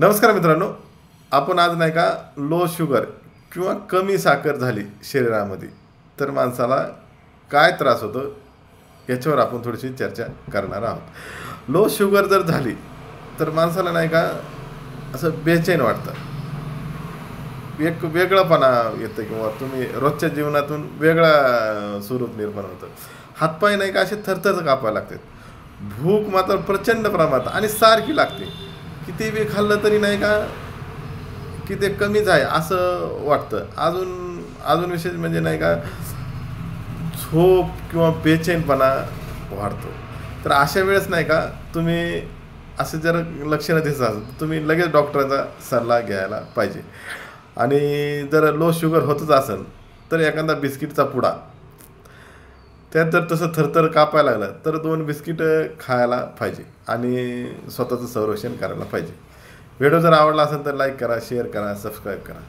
नमस्कार मित्रांनो, आपण आज नाही का लो शुगर किंवा कमी साखर झाली शरीरामध्ये तर माणसाला काय त्रास होतो याच्यावर आपण थोडीशी चर्चा करणार आहोत. लो शुगर जर झाली तर माणसाला नाही का असं बेचैन वाटतं, एक वेगळंपणा येतं किंवा तुम्ही रोजच्या जीवनातून वेगळा स्वरूप निर्माण होतं. हातपाय नाही का असे थरथर कापायला लागतात. भूक मात्र प्रचंड प्रमाणात आणि सारखी लागते. किती बी खाल्लं तरी नाही का की ते कमीच आहे असं वाटतं. अजून विशेष म्हणजे नाही का झोप किंवा बेचैनपणा वाढतो. तर अशा वेळेस नाही का तुम्ही असं जर लक्षणं दिसत असेल तर तुम्ही लगेच डॉक्टरांचा सल्ला घ्यायला पाहिजे. आणि जर लो शुगर होतच असेल तर एखादा बिस्किटचा पुडा, त्यात जर तसं थरथर कापायला लागलं तर 2 बिस्किट खायला पाहिजे आणि स्वतःचं संरक्षण करायला पाहिजे. व्हिडिओ जर आवडला असेल तर लाईक करा, शेअर करा, सबस्क्राईब करा.